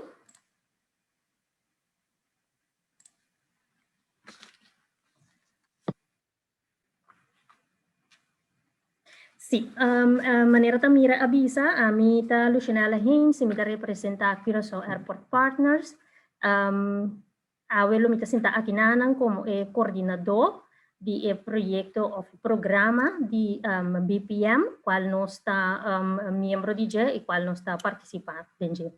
D: Sì, maniera tamira avisa, amita Lucinela Haynes, imita representa 𝗀𝗲𝗀𝗏 Airport Partners. Awelo mita sinta akinanang como coordinador de proyecto o programa de BPM, cual no está miembro de y cual no está participante.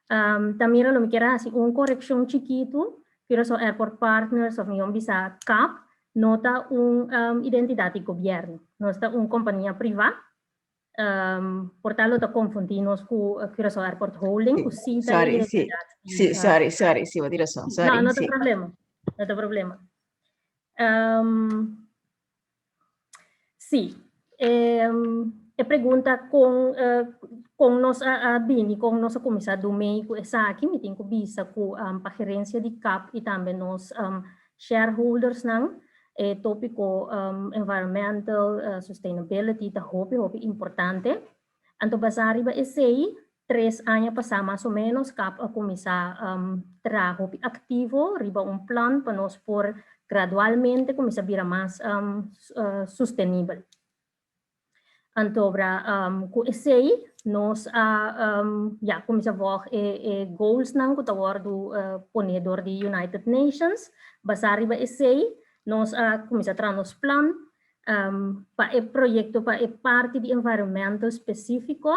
D: También lo me quiera hacer una corrección chiquito, 𝗀𝗲𝗀𝗏 Airport Partners of Mion Bisa CAP, nota una identidad de gobierno, no está una compañía privada. Por tal, lo confundimos con 𝗀𝗲𝗀 Airport Holding.
A: Sorry, sí, voy a decir eso. Sorry,
D: no, no hay problema, no hay problema. Sí, pregunta con nos Bini, con nossa comissária do meio, Esaki, me tem que visa com a gerência de CAP e também nos shareholders, não? Tópico environmental sustainability, tá hopi importante. Anto basari ba esei 3 anos passar mais ou menos CAP a começar trabalho ativo, riba plan para nós por gradualmente começar a virar mais sustentável. Antobra com esei nós já começar a ver goals não que tawar do ponedor de United Nations, basari ba esei nós começar a trazer nos plan para o projeto para parte de environmental específico.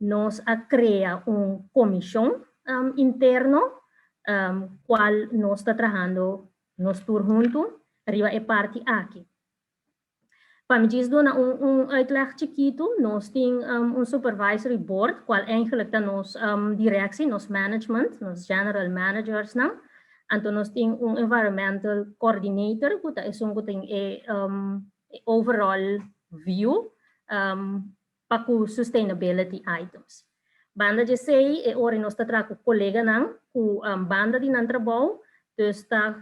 D: Nós cria comissão interno, qual nós está trabalhando nós todos juntos, arriba parte aqui. Para me dizer uitleg chiquito, nós temos supervisory board, qual eigenlijk está nos direção, nos management, nos general managers, não? Então nós temos environmental coordinator, que tem overall view, para sustainability items. Banda de sei ora nós está com colega não, com banda de não trabalho, então está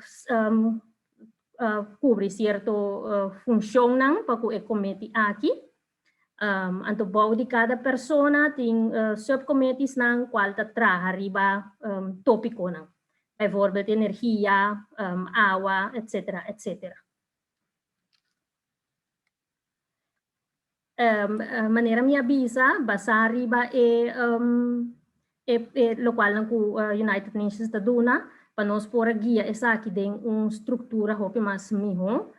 D: cobre certo função não para o committee aqui. Então bom de cada persona tem subcommittees não qual está trabalha tópico não, por exemplo energia, água, etc, etc. Maneira me avisa, basari ba local ng United Nations da duna, para nós por guia essa aqui tem uma estrutura hope mais miho,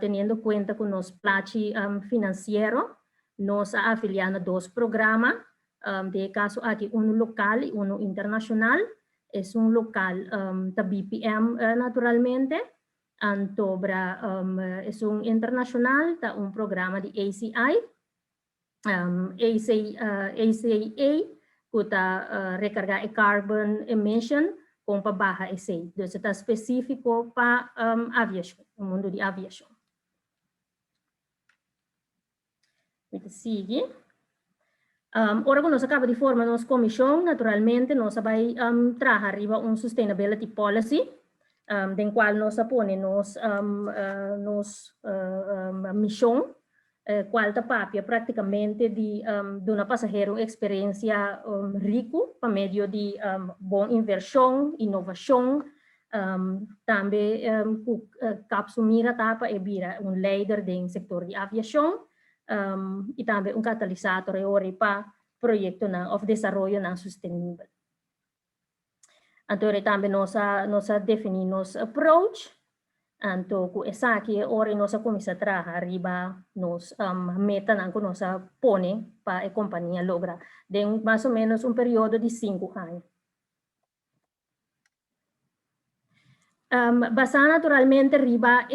D: teniendo en cuenta que nos 𝗏𝗍 financiero, nos ha afiliado a 2 programas, de caso aquí uno local y uno internacional. Es un local de BPM naturalmente, es un internacional, un programa de esei, esei que está recargar el carbon emission com para baja esei. Dus está específico para aviación, el mundo de aviación. Sigue. Ahora que nos acaba de formar nuestra comisión, naturalmente nos vai trabajar arriba un sustainability policy, den cual nos pone nos misión, cual tapapia prácticamente de una pasajero experiencia rico por medio de buena inversión, innovación, también capsumira tapa e bira un líder del sector de aviación, y también un catalizador para proyectos of desarrollo sostenible. Entonces también nos definimos approach, entonces con Esaki ahora nos comienza a trabajar arriba nos meta que nos pone para la compañía logra de más o menos un periodo de 5 años. Basada naturalmente arriba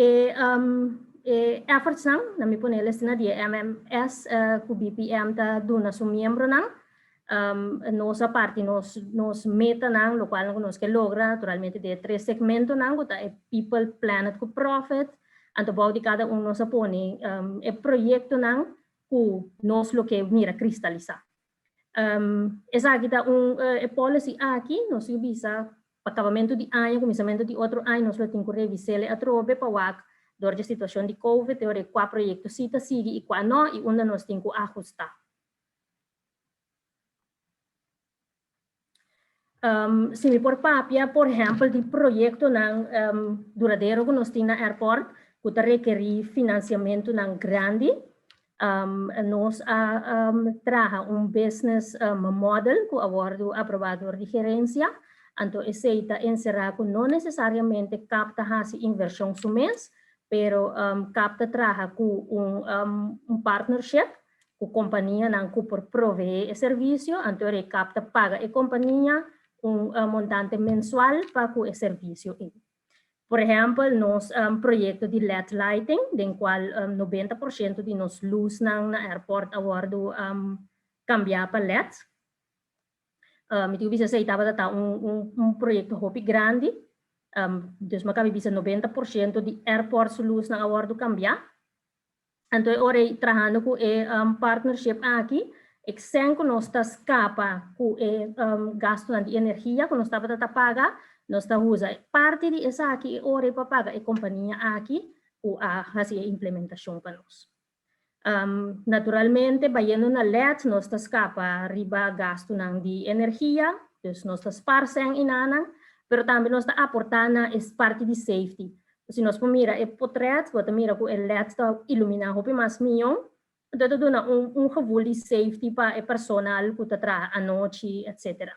D: efforts na mi poneles na di MMS ku BPM ta duna su miembronan nosa parte nos meta nang lo cual nos que logra naturalmente de 3 segmentos nang ta people, planet ku profit anto bau de cada uno nos pone e proyecto nang ku nos lo que mira cristalizar. Esa aqui tá policy aqui nos bisa acabamento de ano, começamento de outro ano nos lo tem que revisar a trobe para durante a situação de COVID, teoria qual projeto cita sigue e qual não, e onde nós temos que ajustar. Se me por papia, por exemplo, de projeto duradouro que nós temos na airport, que requer financiamento grande, nós traga business model que abordo aprovado de gerência, então esse está encerrado que não necessariamente capta a inversão mês, pero capta traja com partnership com companhia que por proveer o serviço, então ele capta paga a companhia montante mensual para o serviço. Por exemplo, nos projeto de LED lighting, em qual 90% de nos luz na airport abordo cambiar para LED. Então, bisa sa itaba data projeto hopi grande. Dus makabi bisa 90% de airports luz na awardo cambiar. Então, ora trabajando com partnership aqui, exenco nos está escapa com gasto de energia que nos está para pagar, nos está usa parte de essa aqui ora para pagar a companhia aqui o a fazer a implementação para nós. Naturalmente, vayendo na LED, nos está escapa riba gasto de energia, dus nos está esparcendo inanang, pero também nós está aportando es parte de safety. Se nós mira o portrait, você mira que o LED está iluminado bem mais milhão, então dá gevoel de safety para o personal que está trabalhando à noite, etc.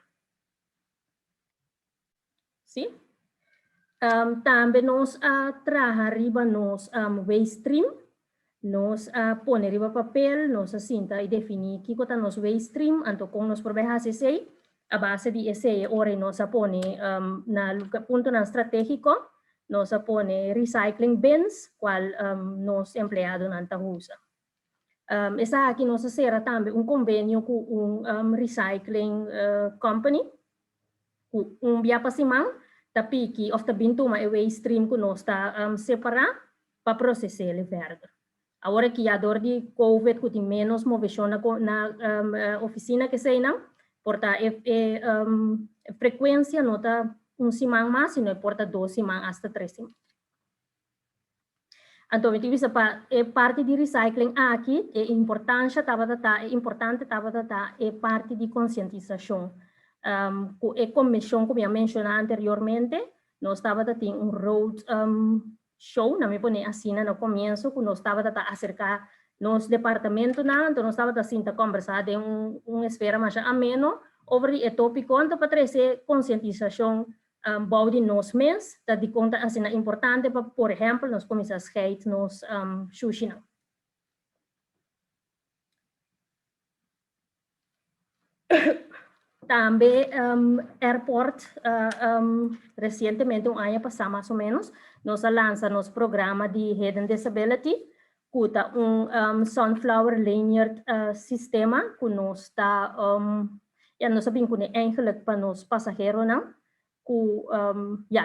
D: Sim? Também nós trabalhamos riba nos waste stream, nós põe riba papel, nós cinta e definir que está nos waste stream, então com nós proveemos esei, a base de esei, ora nós põe na ponto estratégico, nós põe recycling bins, qual nós empleados não usa. Essa aqui nós será também convênio com recycling company, com biapasimang, tapi que of the bintuma e waste stream que nós está separar para processar ele verde. Agora que a dor de COVID que tem menos movição na oficina que sei não, porta frequência não está semana mais, sino porta 2 semanas até 3 semanas. Então, a parte de recycling aqui é importante é parte de conscientização. A comissão, como eu mencionei anteriormente, nós estava tendo road show, não me pone assim no começo, que nós estava acercar nos departamento, então nós estava assim conversar de esfera mais ameno sobre o tópico, então para trazer conscientização bouw die nos mens, dat die conta assim na importante para, por exemplo, nós começamos a scheid nos sushi não. Também airport recentemente ano passado mais ou menos nós lança nosso programa de hidden disability cuta sunflower linear sistema que nós está nós sabemos que é eigenlijk para nós passageiros não ku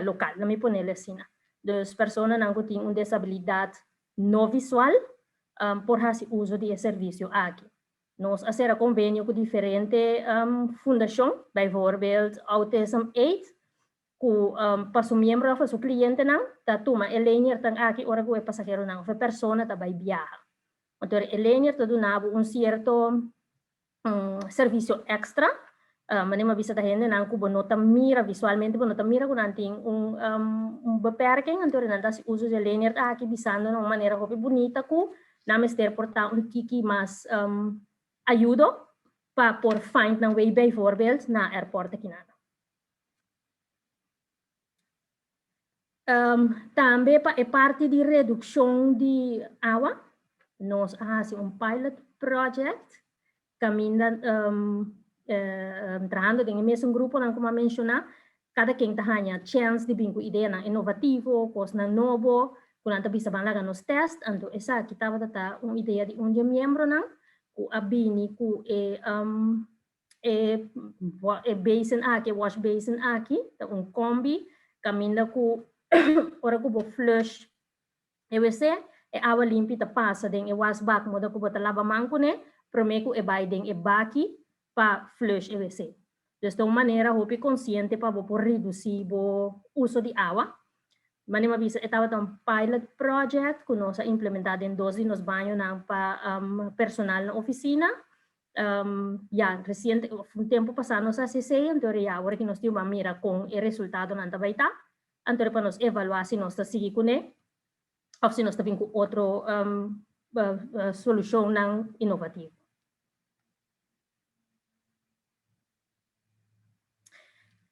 D: lokal, na mi ponele assim. Dus personas não têm uma disabilidade não visual por fazer uso de serviço aqui. Nós fazemos convênio com diferentes fundações, bijvoorbeeld Autism Aid, que para o membro ou o cliente não, tá tuma elenyer tang aqui ora que é passageiro não, a pessoa tá vai viajar. Então elenyer tá donando certo serviço extra. Mas uma vista da gente não que bonota mira visualmente bonota mira que não tem beperking então não se usa de linear aqui visando de uma maneira muito bonita que não é portar kiki mais ajuda para por find na way bijvoorbeeld na airport aqui nada. Também para parte de redução de água nós fazemos pilot project caminhando trabajando en el mismo grupo, como mencioné, cada quien tiene chance de bingo idea inovativo, cosa novo, cuando bisa van los test, ando esa kita bata una idea de un miembro na, ku abini ku basin aqui, wash basin aqui, un combi, caminda ku ora ku bo flush, EWC, agua limpia passa den e wash back moda ku bota lava manco ne, promeco e bai den e baki para flush EWC. Dus de uma maneira hope consciente para por reduzir o uso de água. Mas uma vez estava um pilot project que nós implementado em 12 nos banhos para personal na oficina. Recente, um tempo passado nós acessei, então agora que nós temos uma mira com o resultado na baita, então para nós evaluar se nós está seguindo com ele, ou se nós está vindo com outra solução não inovativa.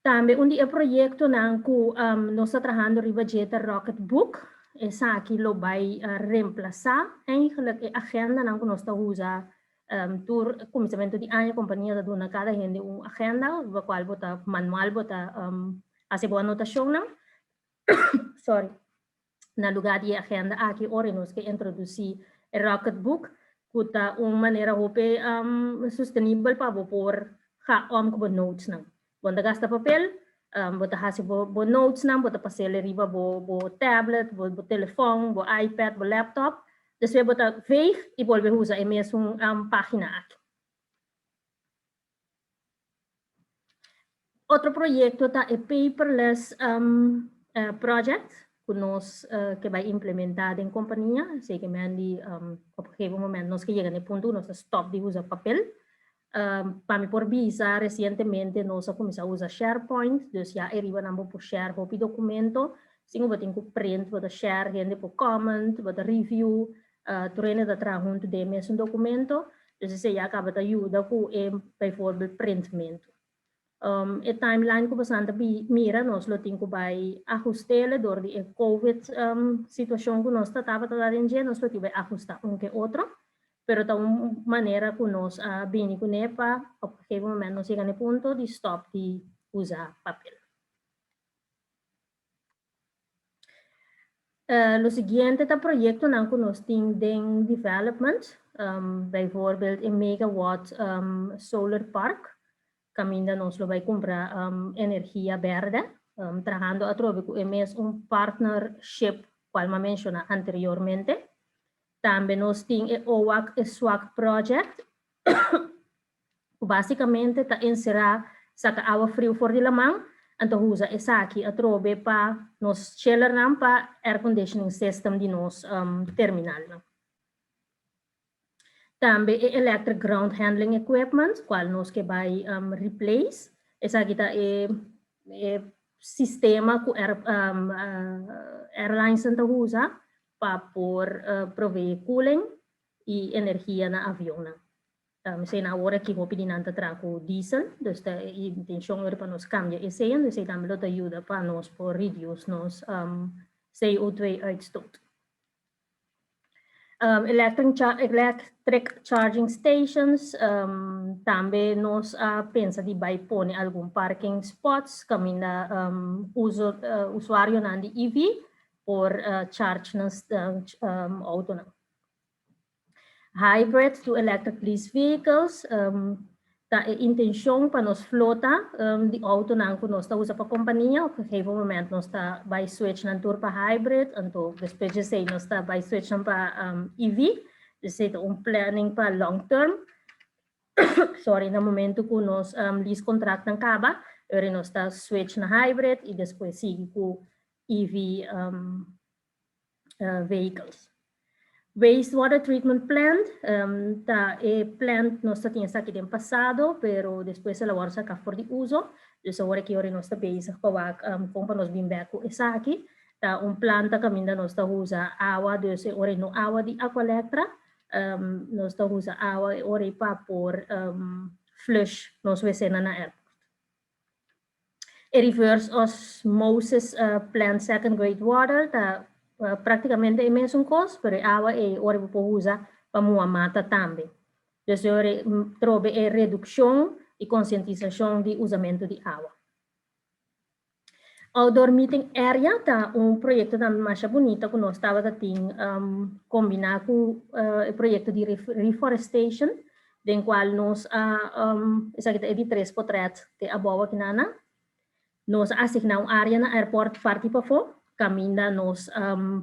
D: Também um projeto que nós estamos trabalhando em budget Rocketbook, Esaki lo vai reemplazar eigenlijk a agenda que nós estamos usando por começamento de ano, a companhia está dando cada gente uma agenda, a qual bota manual, bota fazer boa anotação, sorry, na lugar de agenda aqui ora nós que introduzir o Rocketbook, que está uma maneira sustentável para pôr com notes não. Bota gasta papel, bota hasil bo notes nam, bota pasel riba bo tablet, bo telefone, bo iPad, bo laptop. Después bota veig e volve usar a mesma página aqui. Outro projeto é o paperless project que nós que vai implementar em companhia, sei que mandi op um momento nós que chega no ponto nós stop de usar papel. Para mim por visa recentemente nós começamos a usar SharePoint, dus já arriba namo por share o documento, singo botin ku print, bota share, gente por comment, bota review, treine da tra junto de mesmo documento, dus se já acaba de ajuda ku bijvoorbeeld printamento. E timeline ko bastante mira nós lo tinko by ajustele door die COVID situação que nós estava a em dia nós lo tinko by ajustar que outro. Pero de uma maneira que nós bem com para a momento nós chegamos no ponto de stop de usar papel. O seguinte é o projeto que nós temos em development, bijvoorbeeld em megawatt solar park, que ainda nós vai comprar energia verde, trabalhando a través de partnership, qual eu mencionei anteriormente. Também nós temos o SWAC Project, que basicamente está encerrar saca água fria fora de lamang, então usa Esaki a trobe para nos chiller para air conditioning system de nos terminal. Também o electric ground handling equipment, qual nós que vai replace, Esaki está sistema que airlines usa para por proveer cooling e energia na avião. Sei na hora que vou pedir nanta trago diesel, dus a intenção é para nós cambiar esse ano, sei também outra ajuda para nós por reduce nos CO2 uitstoot. Electric charging stations, também nós pensa de vai pôr algum parking spots, caminha usuário na de EV por charge nas auto não. Hybrid to electric lease vehicles, a intenção para nós flota de auto não que nós está usa para a companhia, o que momento nós está vai switch na tour para hybrid, então depois de sei nós está vai switch para EV, de planning para long term. Sorry, no momento que nós lease contract não acaba, nós está switch na hybrid e depois sigue com EV vehicles. Wastewater treatment plant, plant nós tínhamos aqui no passado, pero depois ela agora saca for de uso, então agora que nós está bezig com nós bem com Esaki, planta que ainda nós está usa água, então agora no água de Aqualectra, nós está usa água agora para por flush nós vecina na airport. Reverse osmosis plant second grade water, praticamente é mesmo coisa, mas a água é hora para usar para a mata também. Então, trouxe a redução e conscientização de usamento de água. Outdoor meeting area tá projeto também mais bonito que nós estava combinar com o projeto de reforestation, do qual nós essa aqui é de 3 portretos de abaixo aqui na nós assignamos área na aeroporto farti para fora. Caminda nos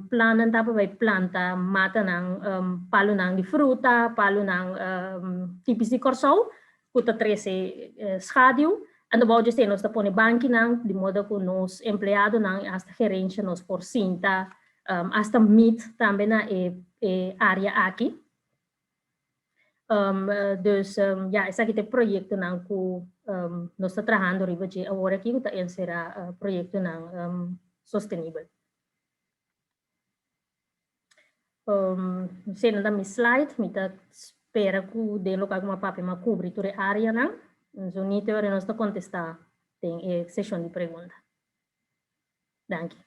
D: planan tapa vai planta mata ng palo ng fruta, palo ng tipis de corso, kuta 13 schaduw. Ano ba just nos tapone banki ng de modo que nos empleado ng hasta gerência nos porcinta, hasta meet também na área aqui. Dus esse aqui é projeto ng ku nos está trabajando riba de agora aqui kuta será projeto ng sustainable. Sendo da minha slide, me espera que o delo que uma papel me cobre toda a área, não? Então, nem teoria nós está contestar tem a sessão de pergunta. Danke.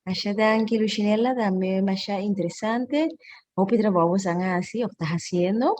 A: Masya danke Lucinella, dame masya interesante. Hope trabajo sana así, o estás haciendo.